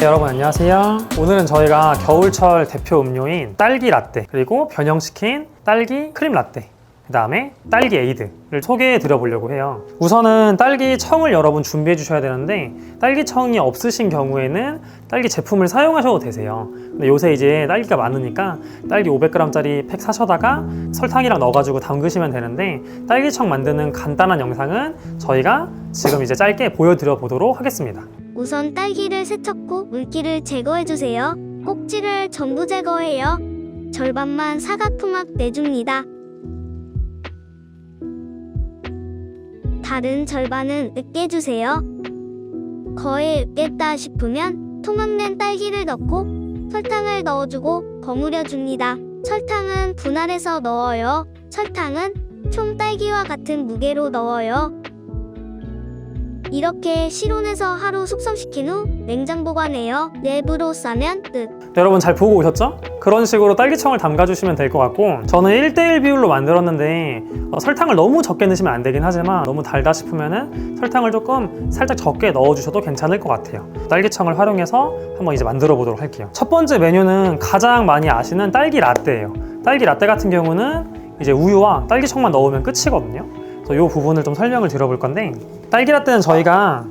네, 여러분 안녕하세요. 오늘은 저희가 겨울철 대표 음료인 딸기 라떼, 그리고 변형시킨 딸기 크림 라떼, 그 다음에 딸기 에이드를 소개해 드려 보려고 해요. 우선은 딸기 청을 여러분 준비해 주셔야 되는데, 딸기 청이 없으신 경우에는 딸기 제품을 사용하셔도 되세요. 근데 요새 이제 딸기가 많으니까 딸기 500g짜리 팩 사셔다가 설탕이랑 넣어가지고 담그시면 되는데, 딸기 청 만드는 간단한 영상은 저희가 지금 이제 짧게 보여드려 보도록 하겠습니다. 우선 딸기를 세척고 물기를 제거해주세요. 꼭지를 전부 제거해요. 절반만 사각토막 내줍니다. 다른 절반은 으깨주세요. 거의 으깼다 싶으면 토막낸 딸기를 넣고 설탕을 넣어주고 버무려줍니다. 설탕은 분할해서 넣어요. 설탕은 총 딸기와 같은 무게로 넣어요. 이렇게 실온에서 하루 숙성시킨 후 냉장 보관해요. 랩으로 싸면 끝. 여러분 잘 보고 오셨죠? 그런 식으로 딸기청을 담가주시면 될 것 같고, 저는 1:1 비율로 만들었는데 설탕을 너무 적게 넣으시면 안 되긴 하지만, 너무 달다 싶으면 설탕을 조금 살짝 적게 넣어주셔도 괜찮을 것 같아요. 딸기청을 활용해서 한번 이제 만들어 보도록 할게요. 첫 번째 메뉴는 가장 많이 아시는 딸기 라떼예요. 딸기 라떼 같은 경우는 이제 우유와 딸기청만 넣으면 끝이거든요. 그래서 이 부분을 좀 설명을 드려볼 건데, 딸기 라떼는 저희가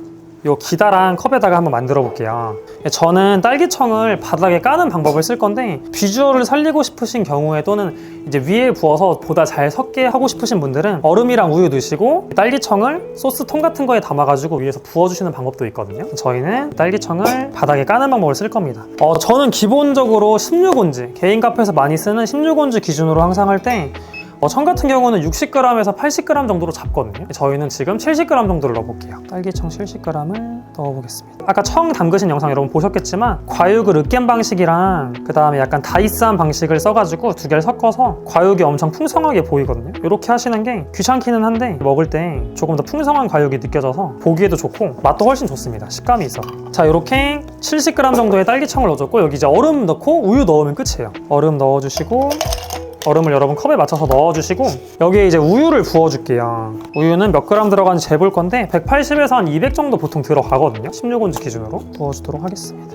요 기다란 컵에다가 한번 만들어 볼게요. 저는 딸기청을 바닥에 까는 방법을 쓸 건데, 비주얼을 살리고 싶으신 경우에 또는 이제 위에 부어서 보다 잘 섞게 하고 싶으신 분들은 얼음이랑 우유 넣으시고 딸기청을 소스통 같은 거에 담아가지고 위에서 부어주시는 방법도 있거든요. 저희는 딸기청을 바닥에 까는 방법을 쓸 겁니다. 저는 기본적으로 16온즈, 개인 카페에서 많이 쓰는 16온즈 기준으로 항상 할 때 청 같은 경우는 60g에서 80g 정도로 잡거든요. 저희는 지금 70g 정도를 넣어볼게요. 딸기청 70g을 넣어보겠습니다. 아까 청 담그신 영상 여러분 보셨겠지만, 과육을 으깬 방식이랑 그 다음에 약간 다이스한 방식을 써가지고 두 개를 섞어서 과육이 엄청 풍성하게 보이거든요. 이렇게 하시는 게 귀찮기는 한데 먹을 때 조금 더 풍성한 과육이 느껴져서 보기에도 좋고 맛도 훨씬 좋습니다. 식감이 있어서. 자, 이렇게 70g 정도의 딸기청을 넣어줬고, 여기 이제 얼음 넣고 우유 넣으면 끝이에요. 얼음 넣어주시고, 얼음을 여러분 컵에 맞춰서 넣어주시고, 여기에 이제 우유를 부어줄게요. 우유는 몇 그램 들어가는지 재볼 건데 180에서 한 200 정도 보통 들어가거든요. 16온즈 기준으로 부어주도록 하겠습니다.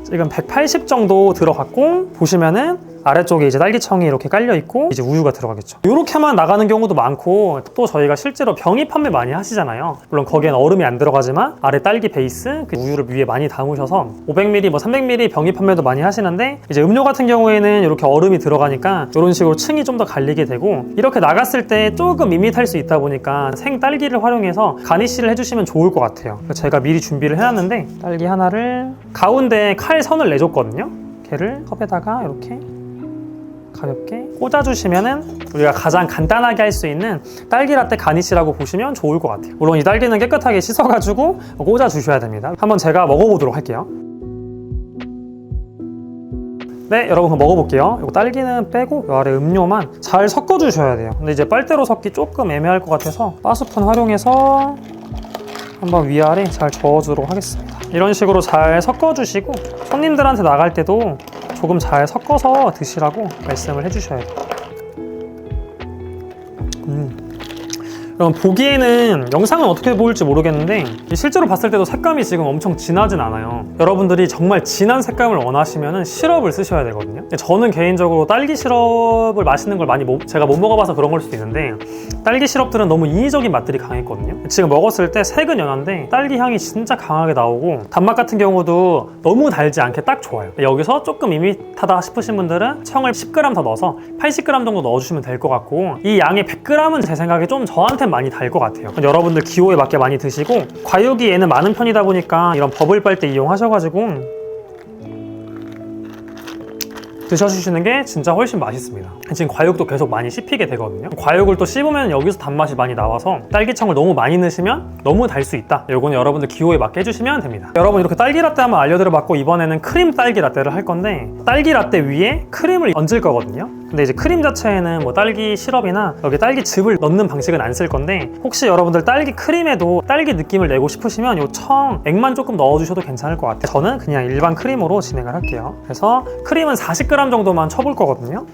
지금 180 정도 들어갔고, 보시면은 아래쪽에 이제 딸기청이 이렇게 깔려있고 이제 우유가 들어가겠죠. 이렇게만 나가는 경우도 많고, 또 저희가 실제로 병이 판매 많이 하시잖아요. 물론 거기에는 얼음이 안 들어가지만 아래 딸기 베이스, 그 우유를 위에 많이 담으셔서 500ml, 300ml 병이 판매도 많이 하시는데, 이제 음료 같은 경우에는 이렇게 얼음이 들어가니까 이런 식으로 층이 좀 더 갈리게 되고, 이렇게 나갔을 때 조금 밋밋할 수 있다 보니까 생 딸기를 활용해서 가니쉬를 해주시면 좋을 것 같아요. 제가 미리 준비를 해놨는데, 딸기 하나를 가운데 칼 선을 내줬거든요. 걔를 컵에다가 이렇게 가볍게 꽂아주시면은 우리가 가장 간단하게 할 수 있는 딸기 라떼 가니쉬라고 보시면 좋을 것 같아요. 물론 이 딸기는 깨끗하게 씻어가지고 꽂아주셔야 됩니다. 한번 제가 먹어보도록 할게요. 네, 여러분 그럼 먹어볼게요. 이거 딸기는 빼고 이 아래 음료만 잘 섞어주셔야 돼요. 근데 이제 빨대로 섞기 조금 애매할 것 같아서 바스푼 활용해서 한번 위아래 잘 저어주도록 하겠습니다. 이런 식으로 잘 섞어주시고, 손님들한테 나갈 때도 조금 잘 섞어서 드시라고 말씀을 해주셔야 돼요. 여러분 보기에는 영상은 어떻게 보일지 모르겠는데, 실제로 봤을 때도 색감이 지금 엄청 진하진 않아요. 여러분들이 정말 진한 색감을 원하시면 시럽을 쓰셔야 되거든요. 저는 개인적으로 딸기 시럽을 마시는 걸 많이 제가 못 먹어봐서 그런 걸 수도 있는데, 딸기 시럽들은 너무 인위적인 맛들이 강했거든요. 지금 먹었을 때 색은 연한데 딸기 향이 진짜 강하게 나오고, 단맛 같은 경우도 너무 달지 않게 딱 좋아요. 여기서 조금 밋밋하다 싶으신 분들은 청을 10g 더 넣어서 80g 정도 넣어주시면 될 것 같고, 이 양의 100g은 제 생각에 좀 저한테 많이 달 것 같아요. 여러분들 기호에 맞게 많이 드시고, 과육이 얘는 많은 편이다 보니까 이런 버블 빨대 이용하셔가지고 드셔주시는 게 진짜 훨씬 맛있습니다. 지금 과육도 계속 많이 씹히게 되거든요. 과육을 또 씹으면 여기서 단맛이 많이 나와서 딸기청을 너무 많이 넣으시면 너무 달 수 있다. 요거는 여러분들 기호에 맞게 해주시면 됩니다. 여러분 이렇게 딸기 라떼 한번 알려드려봤고, 이번에는 크림 딸기 라떼를 할 건데, 딸기 라떼 위에 크림을 얹을 거거든요. 근데 이제 크림 자체에는 뭐 딸기 시럽이나 여기 딸기 즙을 넣는 방식은 안 쓸 건데, 혹시 여러분들 딸기 크림에도 딸기 느낌을 내고 싶으시면 요 청액만 조금 넣어주셔도 괜찮을 것 같아요. 저는 그냥 일반 크림으로 진행을 할게요. 그래서 크림은 40g 정도만 쳐볼 거거든요.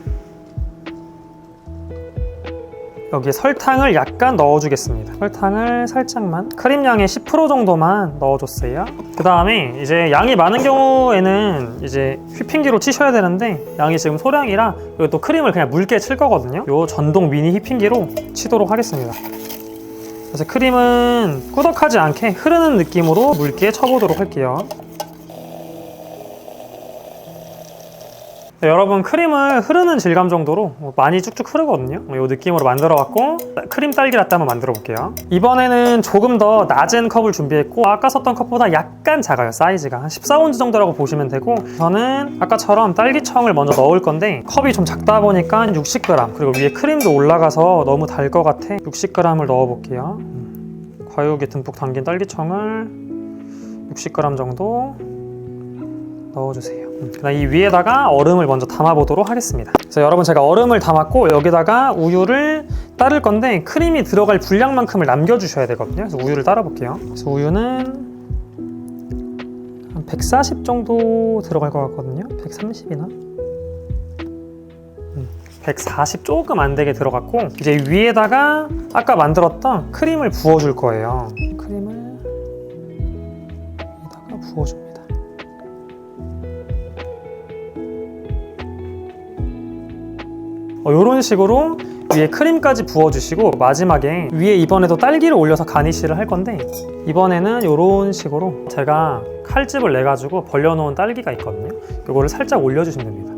여기에 설탕을 약간 넣어주겠습니다. 설탕을 살짝만, 크림 양의 10% 정도만 넣어줬어요. 그 다음에 이제 양이 많은 경우에는 이제 휘핑기로 치셔야 되는데 양이 지금 소량이라 여기 또 크림을 그냥 묽게 칠 거거든요. 요 전동 미니 휘핑기로 치도록 하겠습니다. 그래서 크림은 꾸덕하지 않게 흐르는 느낌으로 묽게 쳐보도록 할게요. 네, 여러분 크림을 흐르는 질감 정도로 많이 쭉쭉 흐르거든요. 이 느낌으로 만들어 갖고 크림 딸기 라떼 한번 만들어 볼게요. 이번에는 조금 더 낮은 컵을 준비했고 아까 썼던 컵보다 약간 작아요. 사이즈가 한 14온즈 정도라고 보시면 되고, 저는 아까처럼 딸기청을 먼저 넣을 건데 컵이 좀 작다 보니까 60g, 그리고 위에 크림도 올라가서 너무 달 것 같아 60g을 넣어 볼게요. 과육에 듬뿍 담긴 딸기청을 60g 정도 넣어주세요. 그다음 이 위에다가 얼음을 먼저 담아보도록 하겠습니다. 그래서 여러분 제가 얼음을 담았고 여기다가 우유를 따를 건데 크림이 들어갈 분량만큼을 남겨주셔야 되거든요. 그래서 우유를 따라 볼게요. 그래서 우유는 한 140 정도 들어갈 것 같거든요. 130이나? 140 조금 안 되게 들어갔고, 이제 위에다가 아까 만들었던 크림을 부어줄 거예요. 크림을 여기다가 부어줍니다. 이런 식으로 위에 크림까지 부어주시고 마지막에 위에 이번에도 딸기를 올려서 가니쉬를 할 건데, 이번에는 이런 식으로 제가 칼집을 내가지고 벌려놓은 딸기가 있거든요. 이거를 살짝 올려주시면 됩니다.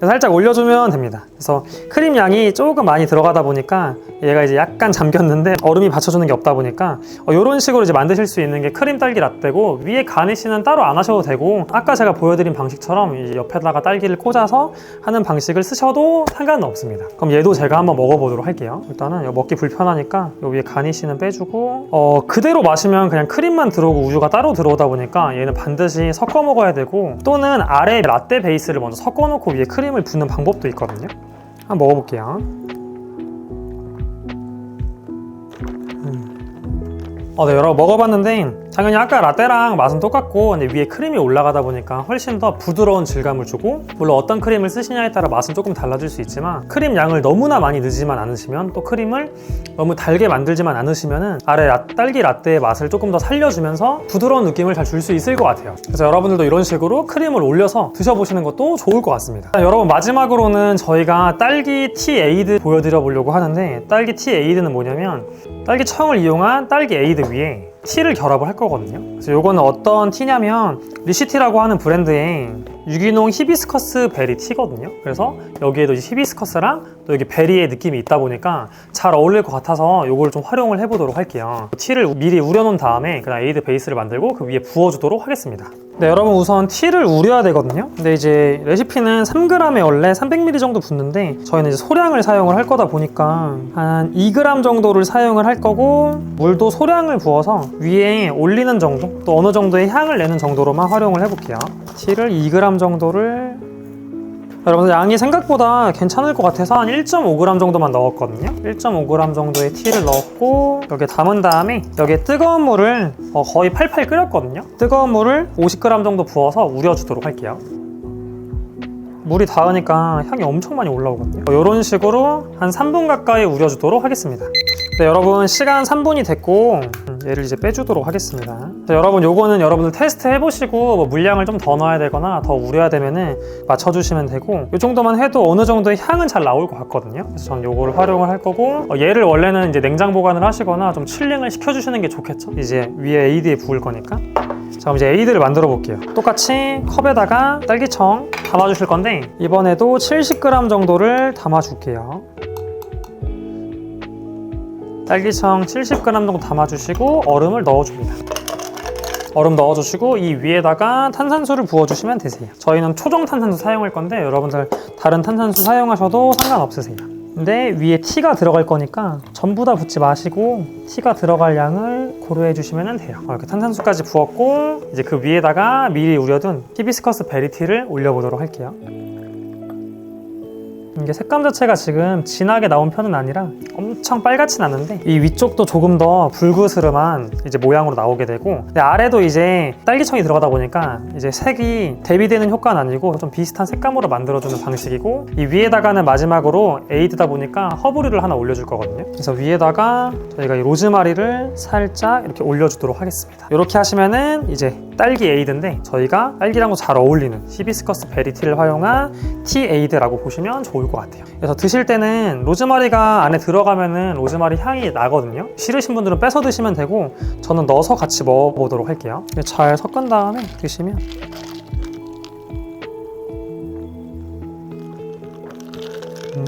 살짝 올려주면 됩니다. 그래서 크림 양이 조금 많이 들어가다 보니까 얘가 이제 약간 잠겼는데 얼음이 받쳐주는 게 없다 보니까 이런 식으로 이제 만드실 수 있는 게 크림 딸기 라떼고, 위에 가니쉬는 따로 안 하셔도 되고 아까 제가 보여드린 방식처럼 이 옆에다가 딸기를 꽂아서 하는 방식을 쓰셔도 상관은 없습니다. 그럼 얘도 제가 한번 먹어보도록 할게요. 일단은 먹기 불편하니까 요 위에 가니쉬는 빼주고, 그대로 마시면 그냥 크림만 들어오고 우유가 따로 들어오다 보니까 얘는 반드시 섞어 먹어야 되고, 또는 아래 라떼 베이스를 먼저 섞어 놓고 위에 크림을 붓는 방법도 있거든요. 한번 먹어볼게요. 네, 여러분 먹어봤는데 당연히 아까 라떼랑 맛은 똑같고, 근데 위에 크림이 올라가다 보니까 훨씬 더 부드러운 질감을 주고, 물론 어떤 크림을 쓰시냐에 따라 맛은 조금 달라질 수 있지만 크림 양을 너무나 많이 넣지만 않으시면, 또 크림을 너무 달게 만들지만 않으시면은 아래 딸기 라떼의 맛을 조금 더 살려주면서 부드러운 느낌을 잘 줄 수 있을 것 같아요. 그래서 여러분들도 이런 식으로 크림을 올려서 드셔보시는 것도 좋을 것 같습니다. 여러분 마지막으로는 저희가 딸기 티 에이드 보여드려 보려고 하는데, 딸기 티 에이드는 뭐냐면 딸기청을 이용한 딸기 에이드 위에 티를 결합을 할 거거든요. 그래서 요거는 어떤 티냐면 리시티라고 하는 브랜드의 유기농 히비스커스 베리 티거든요. 그래서 여기에도 이제 히비스커스랑 또 여기 베리의 느낌이 있다 보니까 잘 어울릴 것 같아서 요걸 좀 활용을 해보도록 할게요. 티를 미리 우려놓은 다음에 그다음 에이드 베이스를 만들고 그 위에 부어주도록 하겠습니다. 네, 여러분 우선 티를 우려야 되거든요. 근데 이제 레시피는 3g에 원래 300ml 정도 붓는데 저희는 이제 소량을 사용을 할 거다 보니까 한 2g 정도를 사용을 할 거고, 물도 소량을 부어서 위에 올리는 정도, 또 어느 정도의 향을 내는 정도로만 활용을 해볼게요. 티를 2g 정도를, 여러분들 양이 생각보다 괜찮을 것 같아서 한 1.5g 정도만 넣었거든요. 1.5g 정도의 티를 넣었고, 여기에 담은 다음에 여기에 뜨거운 물을 거의 팔팔 끓였거든요. 뜨거운 물을 50g 정도 부어서 우려주도록 할게요. 물이 닿으니까 향이 엄청 많이 올라오거든요. 이런 식으로 한 3분 가까이 우려주도록 하겠습니다. 네, 여러분 시간 3분이 됐고 얘를 이제 빼주도록 하겠습니다. 네, 여러분 요거는 여러분들 테스트 해보시고 뭐 물량을 좀 더 넣어야 되거나 더 우려야 되면은 맞춰주시면 되고, 이 정도만 해도 어느 정도의 향은 잘 나올 것 같거든요. 그래서 저는 요거를 활용을 할 거고, 얘를 원래는 이제 냉장 보관을 하시거나 좀 칠링을 시켜주시는 게 좋겠죠. 이제 위에 에이드에 부을 거니까. 자, 그럼 이제 에이드를 만들어 볼게요. 똑같이 컵에다가 딸기청 담아주실 건데 이번에도 70g 정도를 담아줄게요. 딸기청 70g 정도 담아주시고 얼음을 넣어줍니다. 얼음 넣어주시고 이 위에다가 탄산수를 부어주시면 되세요. 저희는 초정 탄산수 사용할 건데 여러분들 다른 탄산수 사용하셔도 상관없으세요. 근데 위에 티가 들어갈 거니까 전부 다 붓지 마시고 티가 들어갈 양을 고려해 주시면 돼요. 이렇게 탄산수까지 부었고, 이제 그 위에다가 미리 우려둔 히비스커스 베리티를 올려보도록 할게요. 이게 색감 자체가 지금 진하게 나온 편은 아니라 엄청 빨갛진 않은데 이 위쪽도 조금 더 불그스름한 이제 모양으로 나오게 되고, 근데 아래도 이제 딸기청이 들어가다 보니까 이제 색이 대비되는 효과는 아니고 좀 비슷한 색감으로 만들어주는 방식이고, 이 위에다가는 마지막으로 에이드다 보니까 허브류를 하나 올려줄 거거든요. 그래서 위에다가 저희가 이 로즈마리를 살짝 이렇게 올려주도록 하겠습니다. 이렇게 하시면은 이제 딸기 에이드인데 저희가 딸기랑도 잘 어울리는 히비스커스 베리티를 활용한 티 에이드라고 보시면 좋을 것 같아요. 그래서 드실 때는 로즈마리가 안에 들어가면은 로즈마리 향이 나거든요. 싫으신 분들은 빼서 드시면 되고 저는 넣어서 같이 먹어보도록 할게요. 잘 섞은 다음에 드시면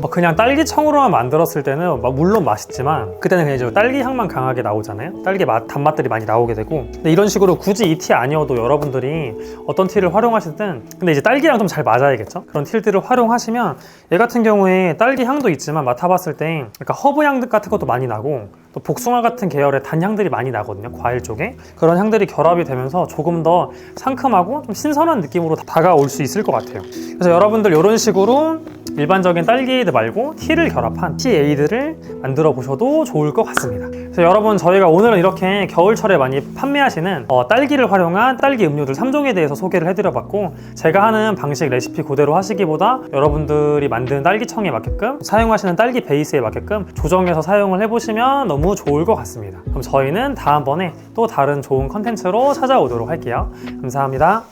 그냥 딸기청으로만 만들었을 때는 물론 맛있지만 그때는 그냥 이제 딸기 향만 강하게 나오잖아요. 딸기 단맛들이 많이 나오게 되고, 근데 이런 식으로 굳이 이 티 아니어도 여러분들이 어떤 티를 활용하시든 근데 이제 딸기랑 좀 잘 맞아야겠죠. 그런 티들을 활용하시면 얘 같은 경우에 딸기 향도 있지만 맡아봤을 때 약간 허브 향 같은 것도 많이 나고 또 복숭아 같은 계열의 단향들이 많이 나거든요. 과일 쪽에 그런 향들이 결합이 되면서 조금 더 상큼하고 좀 신선한 느낌으로 다가올 수 있을 것 같아요. 그래서 여러분들 이런 식으로 일반적인 딸기 에이드 말고 티를 결합한 티 에이드를 만들어 보셔도 좋을 것 같습니다. 그래서 여러분, 저희가 오늘은 이렇게 겨울철에 많이 판매하시는 딸기를 활용한 딸기 음료들 3종에 대해서 소개를 해드려 봤고, 제가 하는 방식 레시피 그대로 하시기보다 여러분들이 만든 딸기청에 맞게끔 사용하시는 딸기 베이스에 맞게끔 조정해서 사용을 해보시면 너무 좋을 것 같습니다. 그럼 저희는 다음번에 또 다른 좋은 컨텐츠로 찾아오도록 할게요. 감사합니다.